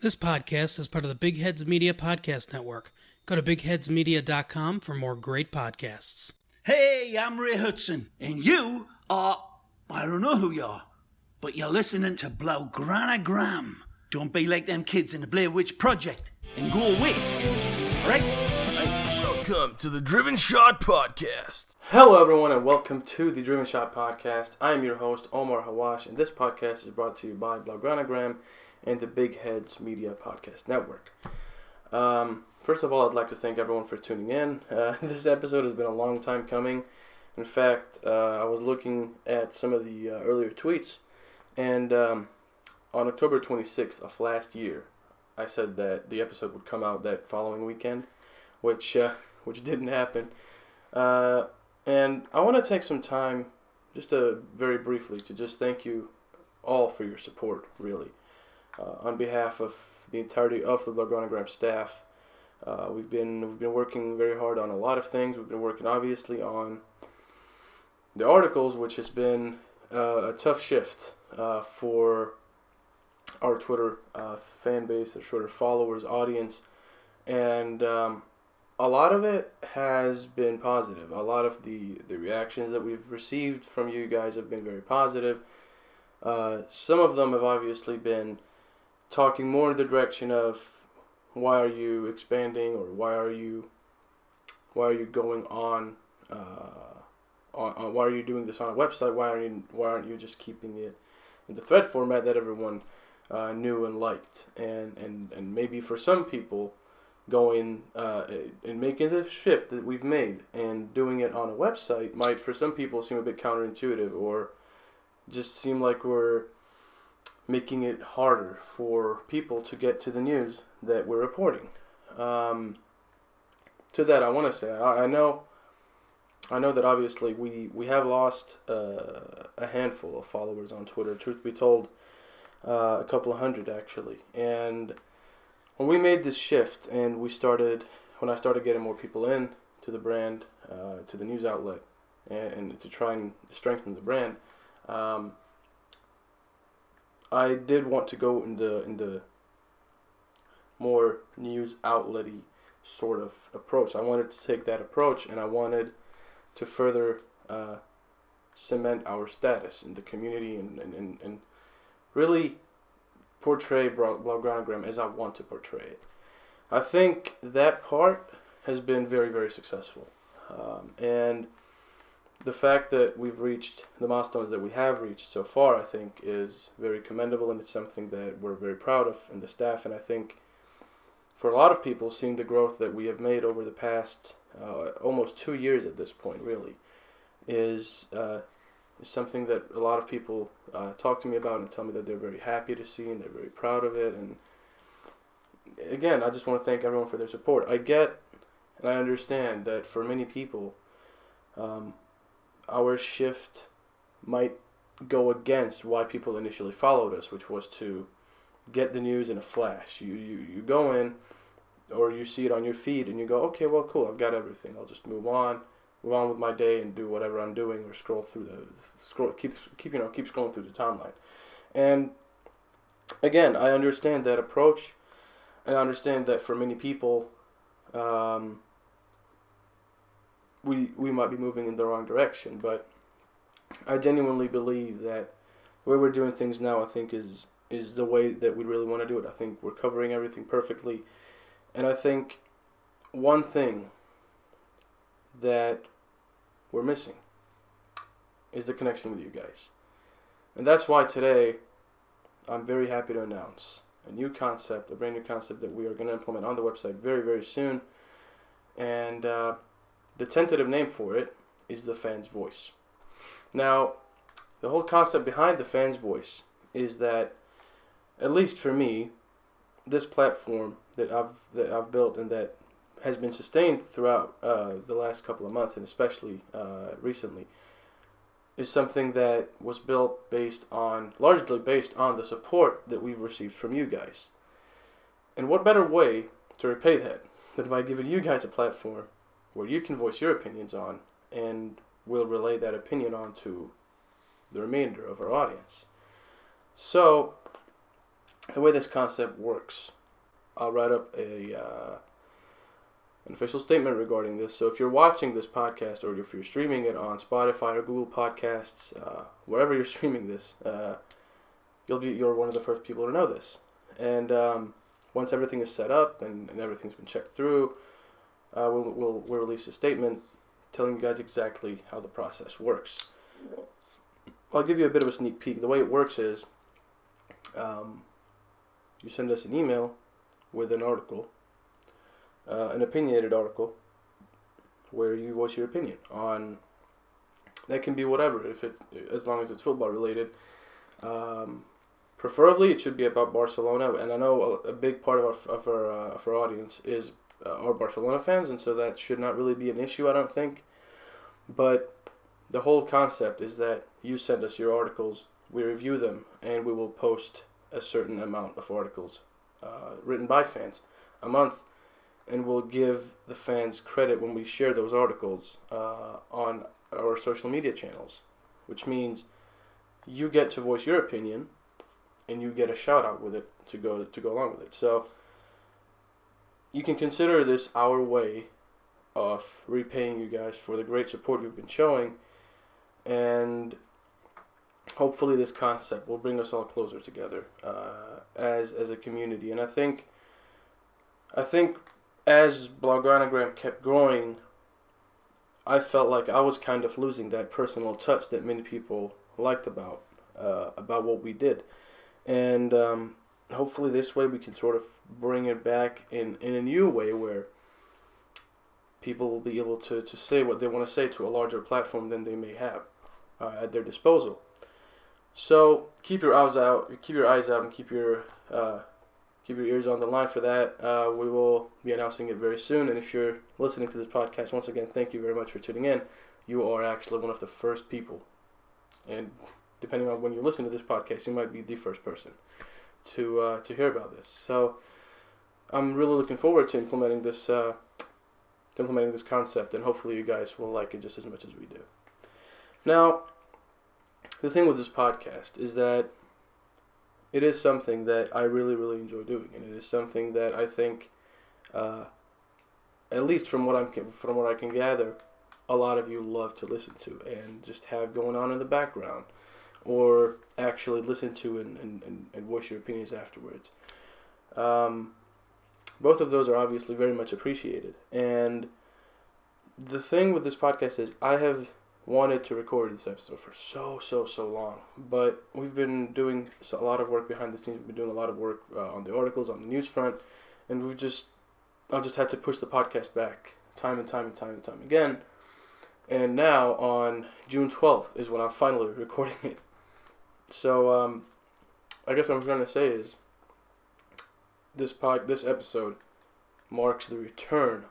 This podcast is part of the Big Heads Media Podcast Network. Go to bigheadsmedia.com for more great podcasts. Hey, I'm Ray Hudson, and you are, I don't know who you are, but you're listening to Blaugranagram. Don't be like them kids in the Blair Witch Project and go away. All right? Welcome to the Driven Shot Podcast. Hello, everyone, and welcome to the Driven Shot Podcast. I am your host, Omar Hawwash, and this podcast is brought to you by Blaugranagram and the Big Heads Media Podcast Network. First of all, I'd like to thank everyone for tuning in. This episode has been a long time coming. In fact, I was looking at some of the earlier tweets, and on October 26th of last year, I said that the episode would come out that following weekend, which didn't happen. And I want to take some time, just very briefly, to just thank you all for your support, really. On behalf of the entirety of the Blaugranagram staff, we've been working very hard on a lot of things. We've been working, obviously, on the articles, which has been a tough shift for our Twitter fan base, our Twitter followers, audience, and a lot of it has been positive. A lot of the reactions that we've received from you guys have been very positive. Some of them have obviously been talking more in the direction of why are you expanding, or why are you going on why are you doing this on a website? Why aren't you just keeping it in the thread format that everyone knew and liked? And maybe for some people, going and making this shift that we've made and doing it on a website might, for some people, seem a bit counterintuitive, or just seem like we're making it harder for people to get to the news that we're reporting. To that, I want to say, I know that obviously we have lost a handful of followers on Twitter. Truth be told, a couple of hundred actually. And when we made this shift, and when I started getting more people in to the brand, to the news outlet, and to try and strengthen the brand, I did want to go in the more news outlet-y sort of approach. I wanted to take that approach, and I wanted to further cement our status in the community and really portray Blaugranagram as I want to portray it. I think that part has been very, very successful. And the fact that we've reached the milestones that we have reached so far, I think, is very commendable, and it's something that we're very proud of in the staff. And I think for a lot of people, seeing the growth that we have made over the past almost 2 years at this point, really, is something that a lot of people talk to me about and tell me that they're very happy to see and they're very proud of it. And again, I just want to thank everyone for their support. I get and I understand that for many people, our shift might go against why people initially followed us, which was to get the news in a flash. You go in, or you see it on your feed, and you go, okay, well, cool, I've got everything. I'll just move on with my day and do whatever I'm doing, or keep scrolling through the timeline. And again, I understand that approach, and I understand that for many people, we might be moving in the wrong direction, but I genuinely believe that the way we're doing things now, I think, is the way that we really want to do it. I think we're covering everything perfectly, and I think one thing that we're missing is the connection with you guys. And that's why today I'm very happy to announce a brand new concept that we are going to implement on the website very, very soon. And the tentative name for it is the fan's voice. Now, the whole concept behind the fan's voice is that, at least for me, this platform that I've built and that has been sustained throughout the last couple of months, and especially recently, is something that was built largely based on the support that we've received from you guys. And what better way to repay that than by giving you guys a platform where you can voice your opinions on, and we'll relay that opinion on to the remainder of our audience. So the way this concept works, I'll write up an official statement regarding this. So if you're watching this podcast, or if you're streaming it on Spotify or Google Podcasts, wherever you're streaming this, you're one of the first people to know this. And once everything is set up and everything's been checked through, we'll release a statement telling you guys exactly how the process works. I'll give you a bit of a sneak peek. The way it works is you send us an email with an article, an opinionated article, where you voice your opinion on. That can be whatever, as long as it's football related. Preferably, it should be about Barcelona, and I know a big part of our audience is are Barcelona fans, and so that should not really be an issue, I don't think. But the whole concept is that you send us your articles, we review them, and we will post a certain amount of articles written by fans a month, and we'll give the fans credit when we share those articles on our social media channels, which means you get to voice your opinion, and you get a shout out with it to go along with it. So you can consider this our way of repaying you guys for the great support you've been showing, and hopefully this concept will bring us all closer together as a community. And I think as Blaugranagram kept growing, I felt like I was kind of losing that personal touch that many people liked about what we did. And hopefully this way we can sort of bring it back in a new way where people will be able to say what they want to say to a larger platform than they may have at their disposal. So keep your eyes out, and keep your ears on the line for that. We will be announcing it very soon. And if you're listening to this podcast, once again, thank you very much for tuning in. You are actually one of the first people, and depending on when you listen to this podcast, you might be the first person to hear about this. So I'm really looking forward to implementing this concept, and hopefully you guys will like it just as much as we do. Now, the thing with this podcast is that it is something that I really, really enjoy doing, and it is something that I think, at least from what I can gather, a lot of you love to listen to and just have going on in the background, or actually listen to and voice your opinions afterwards. Both of those are obviously very much appreciated. And the thing with this podcast is I have wanted to record this episode for so long, but we've been doing a lot of work behind the scenes. We've been doing a lot of work on the articles, on the news front, and I just had to push the podcast back time and time again. And now on June 12th is when I'm finally recording it. So I guess what I'm trying to say is this episode marks the return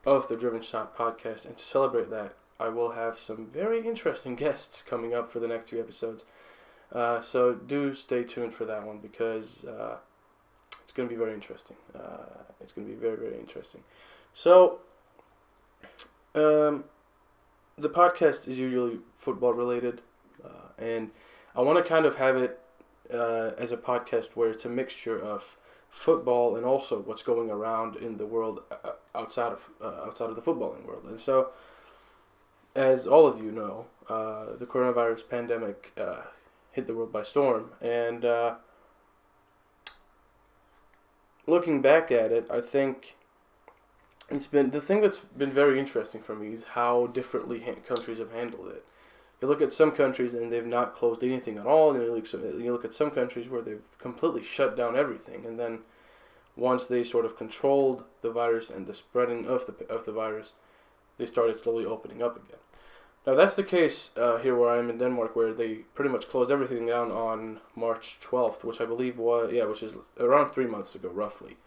of the Driven Shot podcast, and to celebrate that, I will have some very interesting guests coming up for the next 2 episodes. So do stay tuned for that one, because it's going to be very interesting. It's going to be very, very interesting. So the podcast is usually football related, and I want to kind of have it as a podcast where it's a mixture of football and also what's going around in the world outside of the footballing world. And so, as all of you know, the coronavirus pandemic hit the world by storm, and looking back at it, I think the thing that's been very interesting for me is how differently countries have handled it. You look at some countries and they've not closed anything at all, and you look at some countries where they've completely shut down everything, and then once they sort of controlled the virus and the spreading of the virus, they started slowly opening up again. Now that's the case here where I am in Denmark, where they pretty much closed everything down on March 12th, which I believe which is around 3 months ago roughly,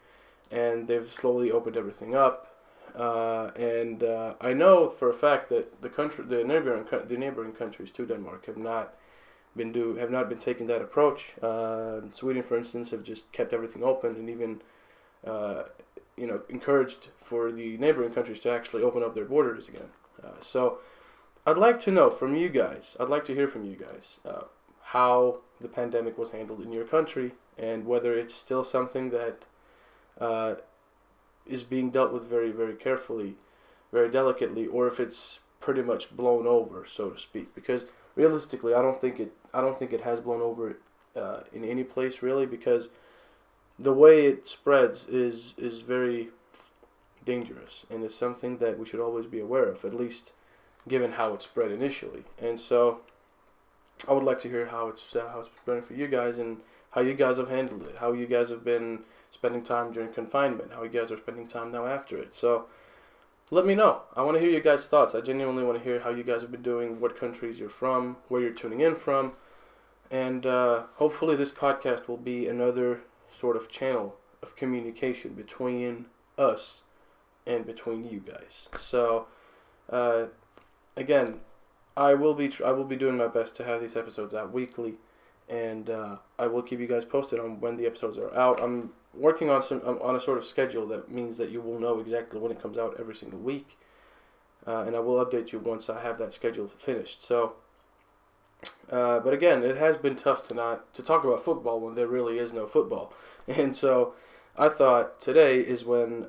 and they've slowly opened everything up. And I know for a fact that the neighboring countries to Denmark have not been taking that approach. Sweden, for instance, have just kept everything open, and even encouraged for the neighboring countries to actually open up their borders again. So I'd like to know from you guys. I'd like to hear from you guys how the pandemic was handled in your country, and whether it's still something that is being dealt with very, very carefully, very delicately, or if it's pretty much blown over, so to speak. Because realistically, I don't think it has blown over in any place really, because the way it spreads is very dangerous, and it's something that we should always be aware of, at least given how it spread initially. And so I would like to hear how it's spreading for you guys, and how you guys have handled it, how you guys have been spending time during confinement, how you guys are spending time now after it. So let me know. I want to hear your guys' thoughts. I genuinely want to hear how you guys have been doing, what countries you're from, where you're tuning in from, and hopefully this podcast will be another sort of channel of communication between us and between you guys. So again, I will be doing my best to have these episodes out weekly, and I will keep you guys posted on when the episodes are out. I'm working on a sort of schedule that means that you will know exactly when it comes out every single week, and I will update you once I have that schedule finished. So, but again, it has been tough to talk about football when there really is no football, and so I thought today is when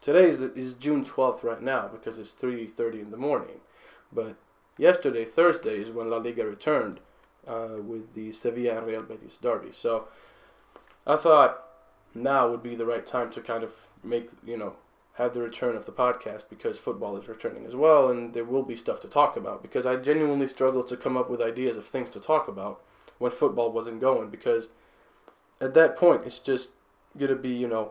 today is June 12th right now, because it's 3:30 in the morning, but yesterday, Thursday, is when La Liga returned with the Sevilla and Real Betis derby. So I thought now would be the right time to kind of have the return of the podcast, because football is returning as well, and there will be stuff to talk about, because I genuinely struggled to come up with ideas of things to talk about when football wasn't going, because at that point it's just going to be either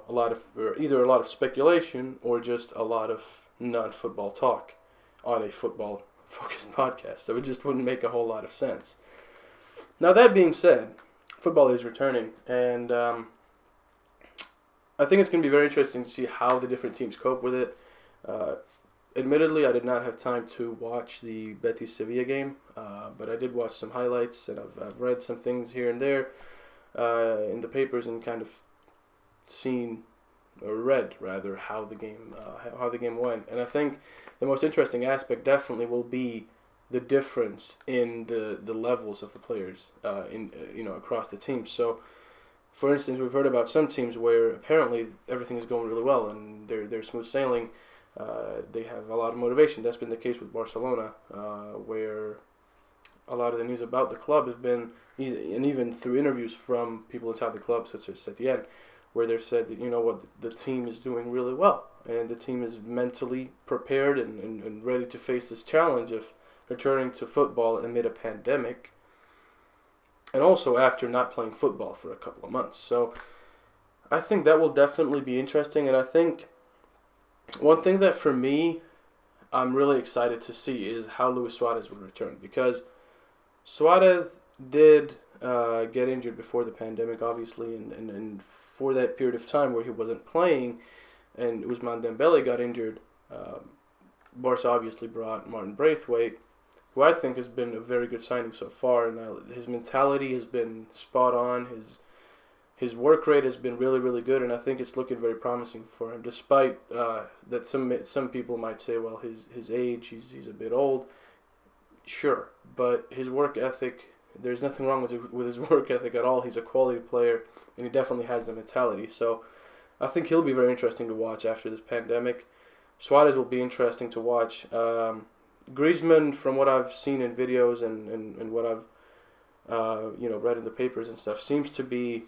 a lot of speculation or just a lot of non-football talk on a football focused podcast, so it just wouldn't make a whole lot of sense. Now, that being said, football is returning, and I think it's going to be very interesting to see how the different teams cope with it. Admittedly, I did not have time to watch the Betis-Sevilla game, but I did watch some highlights, and I've read some things here and there in the papers, and kind of read how the game went. And I think the most interesting aspect definitely will be the difference in the levels of the players across the teams. So, for instance, we've heard about some teams where apparently everything is going really well and they're smooth sailing. They have a lot of motivation. That's been the case with Barcelona, where a lot of the news about the club has been, and even through interviews from people inside the club, such as Setien, where they've said that, the team is doing really well, and the team is mentally prepared and ready to face this challenge of returning to football amid a pandemic, and also after not playing football for a couple of months. So I think that will definitely be interesting, and I think one thing that for me I'm really excited to see is how Luis Suarez will return, because Suarez did get injured before the pandemic, obviously, and for that period of time where he wasn't playing and Ousmane Dembele got injured, Barca obviously brought Martin Braithwaite, who I think has been a very good signing so far. And his mentality has been spot on. His work rate has been really, really good, and I think it's looking very promising for him. Despite that some people might say, well, his age, he's a bit old. Sure, but his work ethic, there's nothing wrong with his work ethic at all. He's a quality player, and he definitely has the mentality. So I think he'll be very interesting to watch after this pandemic. Suarez will be interesting to watch. Griezmann, from what I've seen in videos and what I've read in the papers and stuff, seems to be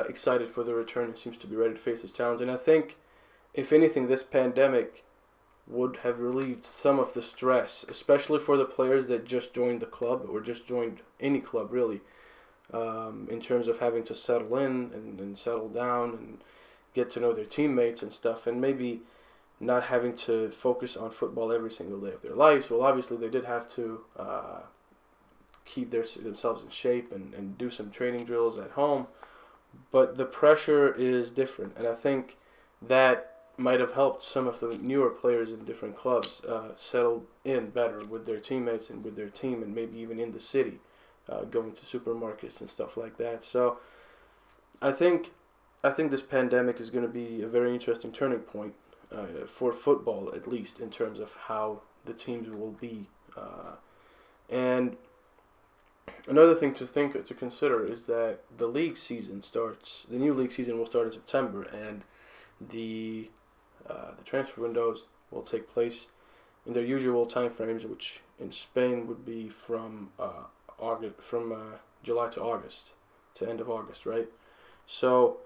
excited for the return and seems to be ready to face this challenge. And I think, if anything, this pandemic would have relieved some of the stress, especially for the players that just joined the club or just joined any club really, in terms of having to settle in and settle down and get to know their teammates and stuff, and maybe not having to focus on football every single day of their lives. Well, obviously they did have to keep themselves in shape and do some training drills at home, but the pressure is different, and I think that might have helped some of the newer players in different clubs settle in better with their teammates and with their team, and maybe even in the city, going to supermarkets and stuff like that. So I think this pandemic is going to be a very interesting turning point for football, at least in terms of how the teams will be. And Another thing to consider is that the new league season will start in September, and the transfer windows will take place in their usual time frames, which in Spain would be from July to August, to end of August, right? So,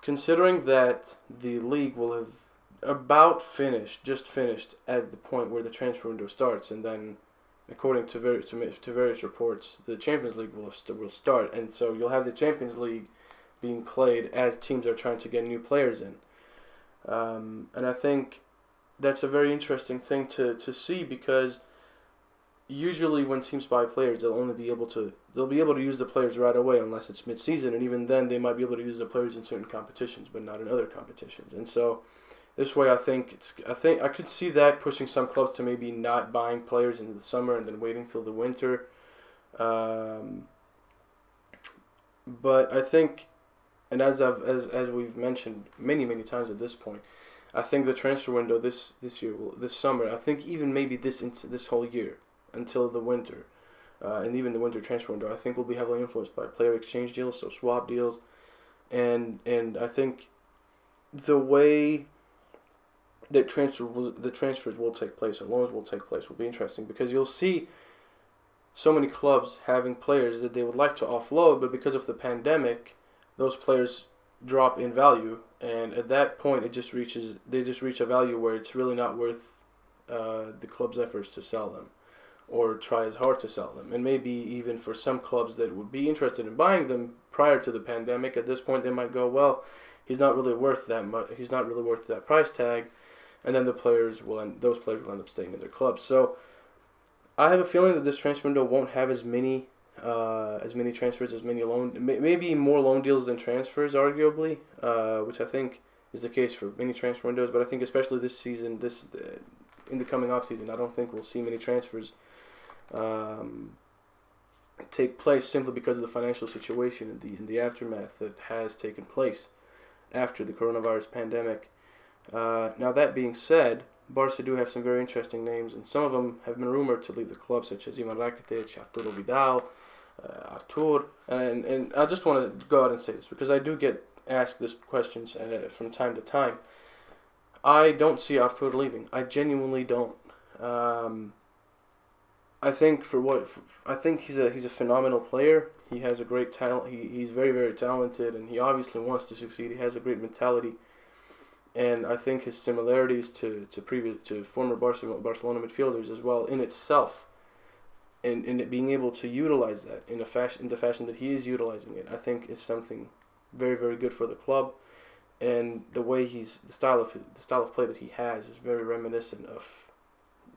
considering that the league will have just finished at the point where the transfer window starts, and then, according to various reports, the Champions League will start, and so you'll have the Champions League being played as teams are trying to get new players in, and I think that's a very interesting thing to see, because usually when teams buy players, they'll be able to use the players right away unless it's mid-season, and even then they might be able to use the players in certain competitions but not in other competitions. And so this way I think I could see that pushing some clubs to maybe not buying players in the summer and then waiting till the winter. But I think, and as we've mentioned many times at this point, I think the transfer window this summer, I think even maybe this whole year until the winter, and even the winter transfer window, I think will be heavily influenced by player exchange deals, so swap deals, and I think the way that the transfers will take place and loans will take place will be interesting, because you'll see so many clubs having players that they would like to offload, but because of the pandemic, those players drop in value, and at that point they just reach a value where it's really not worth the club's efforts to sell them or try as hard to sell them. And maybe even for some clubs that would be interested in buying them prior to the pandemic, at this point they might go, well, he's not really worth that much. He's not really worth that price tag, and then those players will end up staying in their clubs. So I have a feeling that this transfer window won't have as many transfers, maybe more loan deals than transfers, arguably, which I think is the case for many transfer windows. But I think especially this season, in the coming off season, I don't think we'll see many transfers take place, simply because of the financial situation in the aftermath that has taken place after the coronavirus pandemic. Now that being said, Barca do have some very interesting names, and some of them have been rumored to leave the club, such as Ivan Rakitic, Arturo Vidal, Artur, and I just want to go out and say this, because I do get asked this questions from time to time. I don't see Artur leaving. I genuinely don't. I think he's a phenomenal player. He has a great talent. He's very, very talented, and he obviously wants to succeed. He has a great mentality, and I think his similarities to former Barcelona midfielders as well in itself, and it being able to utilize that in the fashion that he is utilizing it, I think is something very, very good for the club. And the way the style of play that he has is very reminiscent of,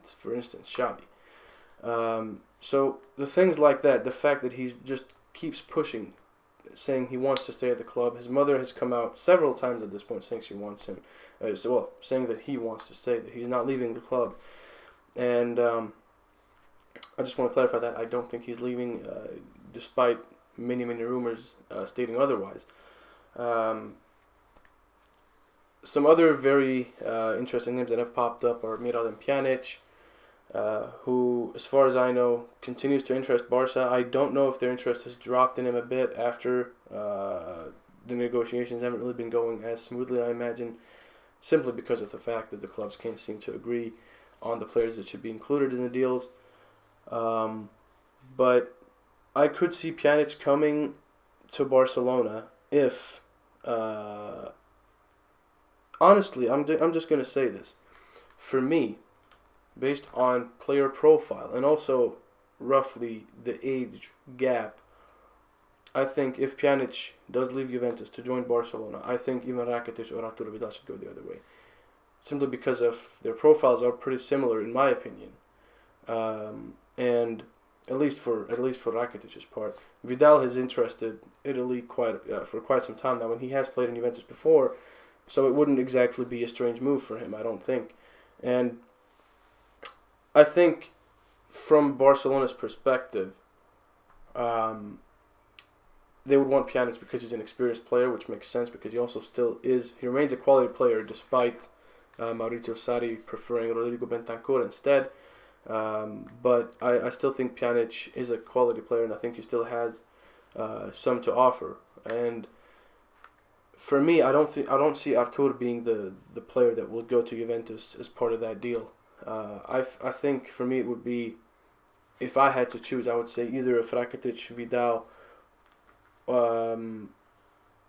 for instance, Xavi. So the things like that, the fact that he just keeps pushing, saying he wants to stay at the club. His mother has come out several times at this point saying she wants him, saying that he wants to stay, that he's not leaving the club. And I just want to clarify that I don't think he's leaving, despite many rumors stating otherwise. Some other very interesting names that have popped up are Miralem Pjanic, who, as far as I know, continues to interest Barca. I don't know if their interest has dropped in him a bit after the negotiations haven't really been going as smoothly, I imagine, simply because of the fact that the clubs can't seem to agree on the players that should be included in the deals. But I could see Pjanic coming to Barcelona if... honestly, I'm just going to say this. For me, based on player profile and also roughly the age gap, I think if Pjanic does leave Juventus to join Barcelona, I think Ivan Rakitic or Arturo Vidal should go the other way. Simply because of their profiles are pretty similar, in my opinion. And at least for Rakitic's part, Vidal has interested Italy for quite some time now, when he has played in Juventus before. So it wouldn't exactly be a strange move for him, I don't think. And I think from Barcelona's perspective, they would want Pjanic because he's an experienced player, which makes sense because he also he remains a quality player despite Mauricio Sarri preferring Rodrigo Bentancur instead. But I still think Pjanic is a quality player, and I think he still has some to offer. And for me, I don't see Artur being the player that will go to Juventus as part of that deal. I think for me it would be, if I had to choose, I would say either a Rakitic, Vidal.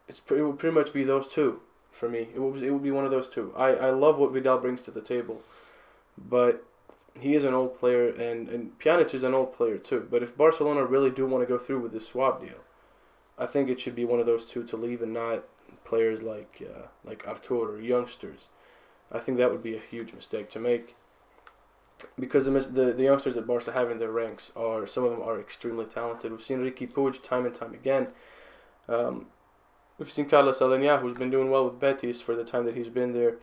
It would pretty much be those two for me. It would be one of those two. I love what Vidal brings to the table, but he is an old player, and Pjanic is an old player too. But if Barcelona really do want to go through with this swap deal, I think it should be one of those two to leave, and not players like Artur or youngsters. I think that would be a huge mistake to make, because the youngsters that Barca have in their ranks are, some of them are extremely talented. We've seen Riqui Puig time and time again. We've seen Carlos Alenia, who's been doing well with Betis for the time that he's been there.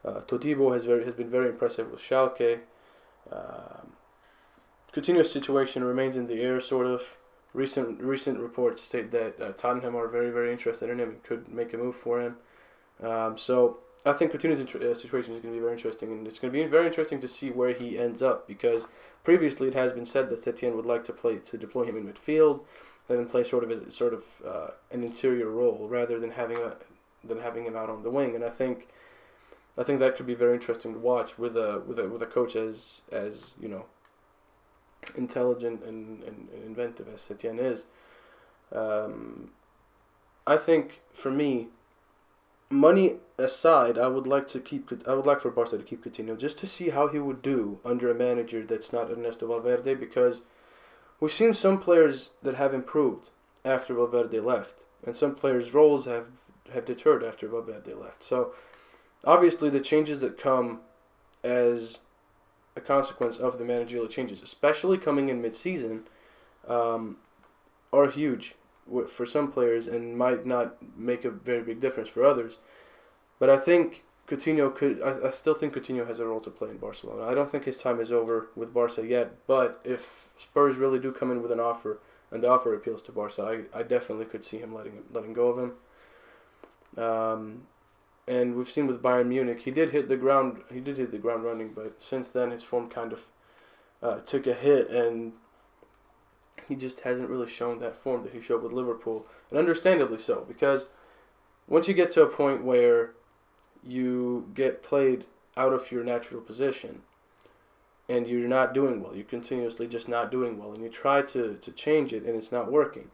Todibo has been very impressive with Schalke. Coutinho's situation remains in the air, sort of. Recent reports state that Tottenham are very, very interested in him and could make a move for him. So I think Coutinho's situation is going to be very interesting, and it's going to be very interesting to see where he ends up, because previously it has been said that Setien would like to deploy him in midfield, and then play sort of an interior role rather than having him out on the wing. And I think that could be very interesting to watch with a coach as intelligent and inventive as Setien is. I think for me, money aside, I would like for Barca to keep Coutinho, just to see how he would do under a manager that's not Ernesto Valverde, because we've seen some players that have improved after Valverde left, and some players' roles have deterred after Valverde left. So obviously the changes that come as a consequence of the managerial changes, especially coming in mid-season, are huge for some players and might not make a very big difference for others. But I think I still think Coutinho has a role to play in Barcelona. I don't think his time is over with Barca yet, but if Spurs really do come in with an offer, and the offer appeals to Barca, I definitely could see him letting go of him. And we've seen with Bayern Munich, he did hit the ground running, but since then his form kind of took a hit, and he just hasn't really shown that form that he showed with Liverpool, and understandably so, because once you get to a point where you get played out of your natural position and you're not doing well, you're continuously just not doing well, and you try to change it and it's not working,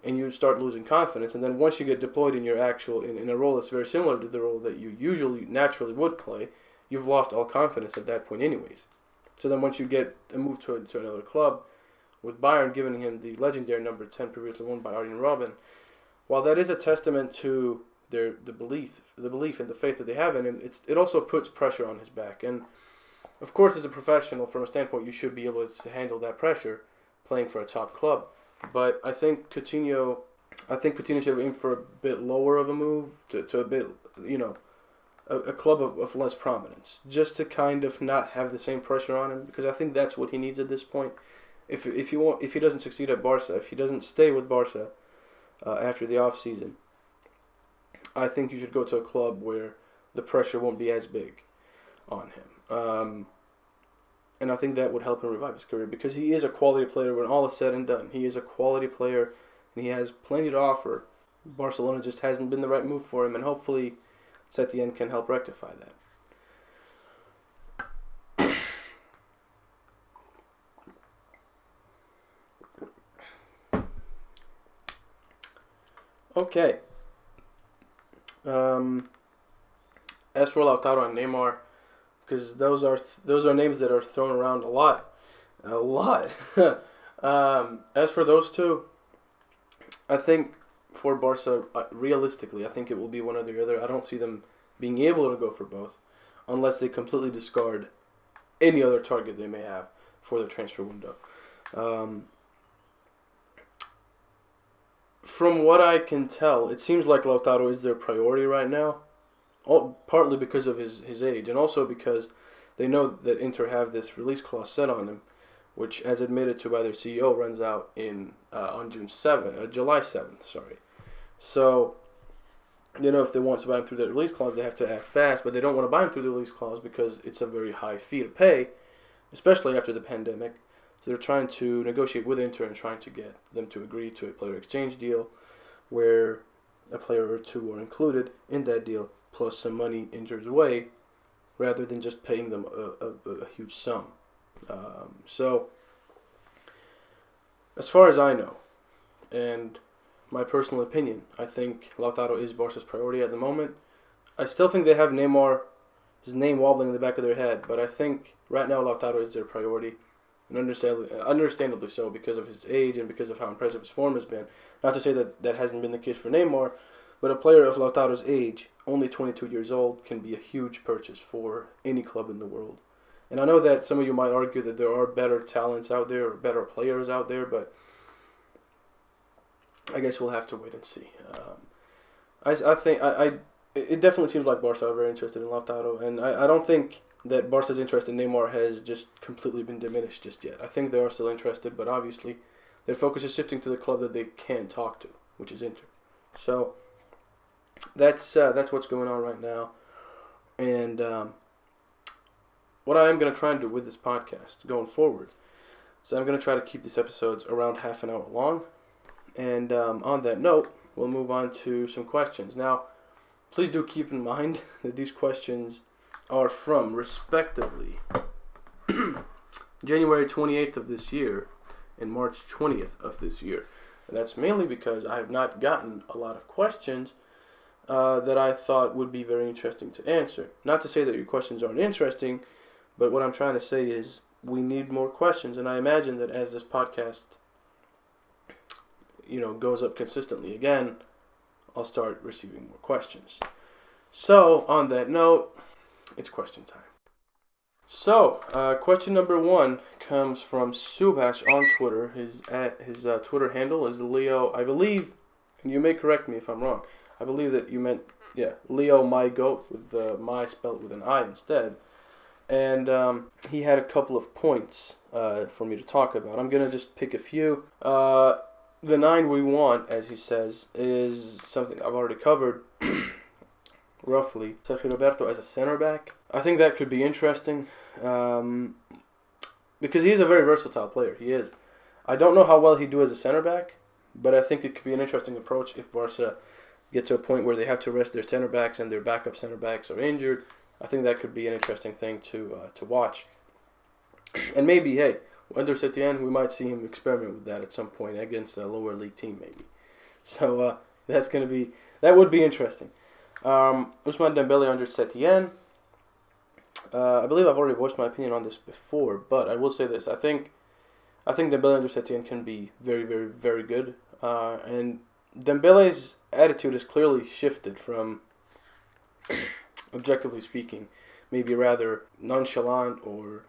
and you start losing confidence, and then once you get deployed in a role that's very similar to the role that you usually naturally would play, you've lost all confidence at that point anyways. So then once you get a move to another club, with Bayern giving him the legendary number 10 previously worn by Arjen Robben, while that is a testament to the belief and the faith that they have in him, it also puts pressure on his back. And of course, as a professional, from a standpoint, you should be able to handle that pressure playing for a top club. But I think Coutinho should aim for a bit lower of a move to a bit, a club of less prominence, just to kind of not have the same pressure on him, because I think that's what he needs at this point. If he doesn't succeed at Barca, if he doesn't stay with Barca after the off season, I think you should go to a club where the pressure won't be as big on him. And I think that would help him revive his career, because he is a quality player when all is said and done. He is a quality player, and he has plenty to offer. Barcelona just hasn't been the right move for him, and hopefully Setien can help rectify that. Okay. As for Lautaro and Neymar, because those are names that are thrown around a lot. As for those two, I think for Barca, realistically, I think it will be one or the other. I don't see them being able to go for both, unless they completely discard any other target they may have for their transfer window. From what I can tell, it seems like Lautaro is their priority right now, partly because of his age, and also because they know that Inter have this release clause set on him, which, as admitted to by their CEO, runs out on July 7th. Sorry. So, if they want to buy him through that release clause, they have to act fast, but they don't want to buy him through the release clause because it's a very high fee to pay, especially after the pandemic. So they're trying to negotiate with Inter and trying to get them to agree to a player exchange deal where a player or two are included in that deal, plus some money Inter's way, rather than just paying them a huge sum. So, as far as I know, and my personal opinion, I think Lautaro is Barca's priority at the moment. I still think they have his name wobbling in the back of their head, but I think right now Lautaro is their priority, and understandably so, because of his age and because of how impressive his form has been. Not to say that that hasn't been the case for Neymar, but a player of Lautaro's age, only 22 years old, can be a huge purchase for any club in the world. And I know that some of you might argue that there are better talents out there or better players out there, but I guess we'll have to wait and see. I think it definitely seems like Barca are very interested in Lautaro, and I don't think that Barca's interest in Neymar has just completely been diminished just yet. I think they are still interested, but obviously their focus is shifting to the club that they can talk to, which is Inter. So that's what's going on right now, and what I am going to try and do with this podcast going forward, so I'm going to try to keep these episodes around half an hour long, and on that note, we'll move on to some questions. Now, please do keep in mind that these questions are from, respectively, January 28th of this year and March 20th of this year. And that's mainly because I have not gotten a lot of questions that I thought would be very interesting to answer. Not to say that your questions aren't interesting, but what I'm trying to say is we need more questions, and I imagine that as this podcast, goes up consistently again, I'll start receiving more questions. So, on that note, it's question time. So, question number 1 comes from Subhash on Twitter. His Twitter handle is Leo, I believe, and you may correct me if I'm wrong, I believe that you meant, Leo My Goat, with the My spelled with an I instead. And he had a couple of points for me to talk about. I'm going to just pick a few. The 9 we want, as he says, is something I've already covered, roughly. Sergio Roberto as a center back. I think that could be interesting, because he is a very versatile player. He is. I don't know how well he'd do as a center back, but I think it could be an interesting approach if Barca get to a point where they have to rest their center backs and their backup center backs are injured. I think that could be an interesting thing to watch. And maybe, hey, under Setien, we might see him experiment with that at some point against a lower league team, maybe. So that would be interesting. Ousmane Dembele under Setien. I believe I've already voiced my opinion on this before, but I will say this: I think Dembele under Setien can be very, very, very good. And Dembele's attitude has clearly shifted from, objectively speaking, maybe rather nonchalant or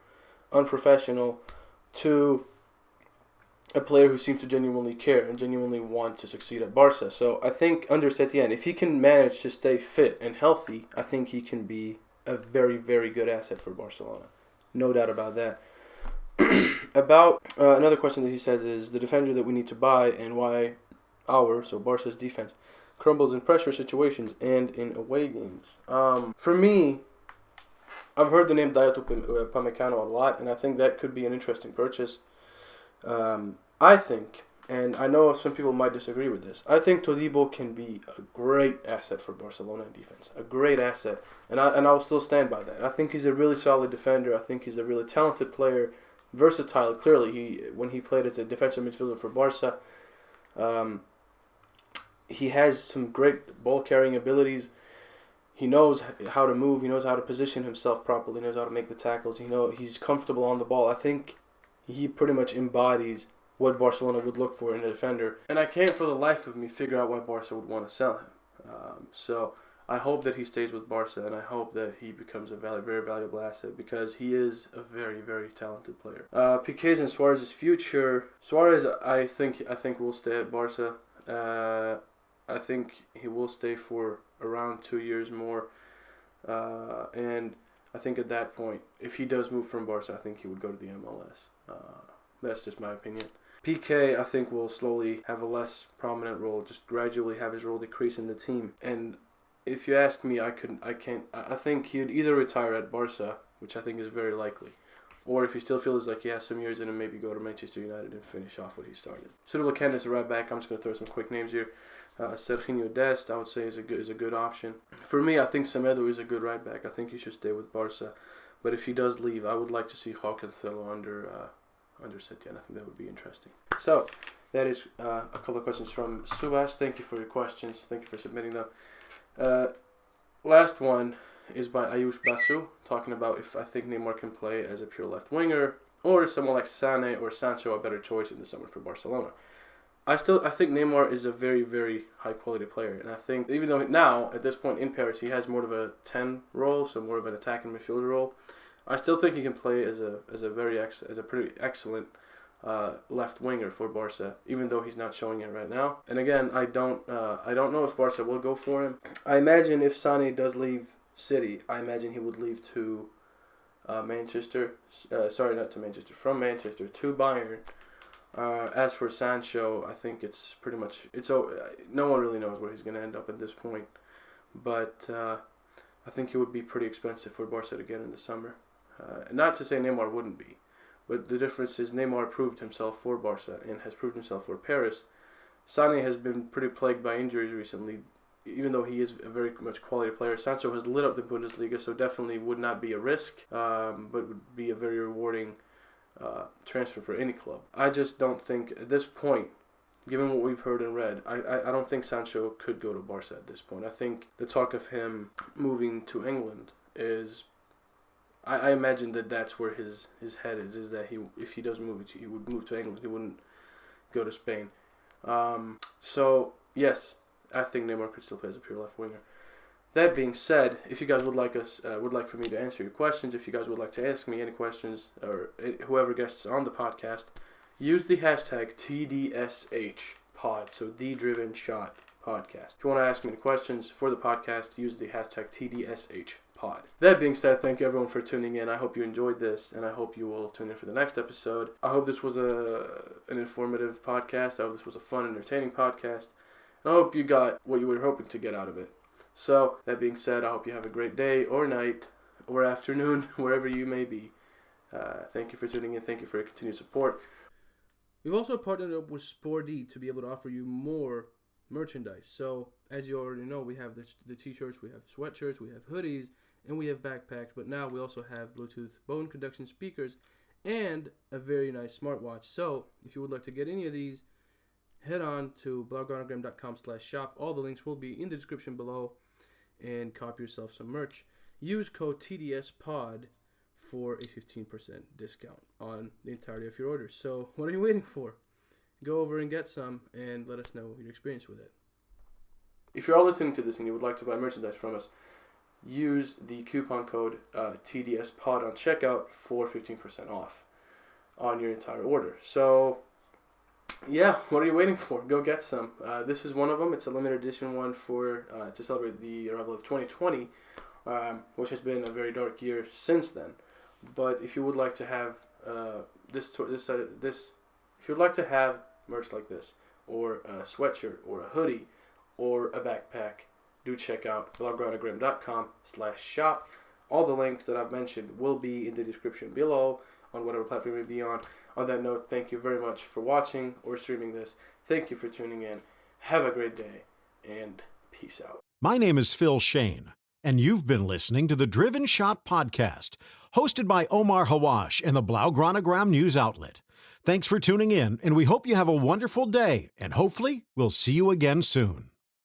unprofessional, to a player who seems to genuinely care and genuinely want to succeed at Barca. So I think under Setien, if he can manage to stay fit and healthy, I think he can be a very, very good asset for Barcelona. No doubt about that. About another question that he says is the defender that we need to buy and why Barca's defense crumbles in pressure situations and in away games. For me, I've heard the name Dayot Upamecano a lot, and I think that could be an interesting purchase. I think, and I know some people might disagree with this, I think Todibo can be a great asset for Barcelona in defense. A great asset. And I will still stand by that. I think he's a really solid defender. I think he's a really talented player. Versatile, clearly. When he played as a defensive midfielder for Barca, he has some great ball-carrying abilities. He knows how to move. He knows how to position himself properly. He knows how to make the tackles. He's comfortable on the ball. I think he pretty much embodies what Barcelona would look for in a defender. And I can't for the life of me figure out why Barca would want to sell him. So I hope that he stays with Barca, and I hope that he becomes a very valuable asset, because he is a very, very talented player. Piqué's and Suarez's future. Suarez, I think will stay at Barca. I think he will stay for around 2 years more. And I think at that point, if he does move from Barca, I think he would go to the MLS. That's just my opinion. Piqué, I think, will slowly have a less prominent role, just gradually have his role decrease in the team. And if you ask me, I think he'd either retire at Barca, which I think is very likely, or if he still feels like he has some years in him, maybe go to Manchester United and finish off what he started. Suitable candidates at right back. I'm just going to throw some quick names here. Serginho Dest, I would say, is a good option. For me, I think Semedo is a good right back. I think he should stay with Barca. But if he does leave, I would like to see Joao Cancelo under Setien. I think that would be interesting. So, that is a couple of questions from Subhash. Thank you for your questions. Thank you for submitting them. Last one is by Ayush Basu, talking about if I think Neymar can play as a pure left winger, or is someone like Sané or Sancho a better choice in the summer for Barcelona. I think Neymar is a very, very high quality player, and I think even though now at this point in Paris he has more of a 10 role, so more of an attacking midfielder role, I still think he can play as a pretty excellent left winger for Barca, even though he's not showing it right now. And again, I don't know if Barca will go for him. I imagine if Sané does leave City, I imagine he would leave to Manchester. From Manchester to Bayern. As for Sancho, I think it's no one really knows where he's going to end up at this point. But I think he would be pretty expensive for Barca to get in the summer. Not to say Neymar wouldn't be, but the difference is Neymar proved himself for Barca and has proved himself for Paris. Sané has been pretty plagued by injuries recently, even though he is a very much quality player. Sancho has lit up the Bundesliga, so definitely would not be a risk, but would be a very rewarding transfer for any club. I just don't think at this point, given what we've heard and read, I don't think Sancho could go to Barca at this point. I think the talk of him moving to England is, I imagine that's where his head is that if he does move, he would move to England. He wouldn't go to Spain. So yes, I think Neymar could still play as a pure left winger. That being said, if you guys would like for me to answer your questions, if you guys would like to ask me any questions, or whoever guests on the podcast, use the hashtag TDSHpod, so The Driven Shot Podcast. If you want to ask me any questions for the podcast, use the hashtag TDSHpod. That being said, thank you everyone for tuning in. I hope you enjoyed this, and I hope you will tune in for the next episode. I hope this was an informative podcast. I hope this was a fun, entertaining podcast. And I hope you got what you were hoping to get out of it. So, that being said, I hope you have a great day or night or afternoon, wherever you may be. Thank you for tuning in. Thank you for your continued support. We've also partnered up with Sporty to be able to offer you more merchandise. So, as you already know, we have the t-shirts, we have sweatshirts, we have hoodies, and we have backpacks. But now we also have Bluetooth bone conduction speakers and a very nice smartwatch. So, if you would like to get any of these, head on to blaugranagram.com/shop. All the links will be in the description below, and copy yourself some merch. Use code TDSPOD for a 15% discount on the entirety of your order. So what are you waiting for? Go over and get some and let us know your experience with it. If you're all listening to this and you would like to buy merchandise from us, use the coupon code TDSPOD on checkout for 15% off on your entire order. So yeah, what are you waiting for? Go get some. This is one of them. It's a limited edition one for to celebrate the arrival of 2020, which has been a very dark year since then. But if you would like to have if you'd like to have merch like this, or a sweatshirt, or a hoodie, or a backpack, do check out blaugranagram.com/shop. All the links that I've mentioned will be in the description below on whatever platform you may be on. On that note, thank you very much for watching or streaming this. Thank you for tuning in. Have a great day, and peace out. My name is Phil Shane, and you've been listening to the Driven Shot Podcast, hosted by Omar Hawwash and the Blaugranagram news outlet. Thanks for tuning in, and we hope you have a wonderful day, and hopefully we'll see you again soon.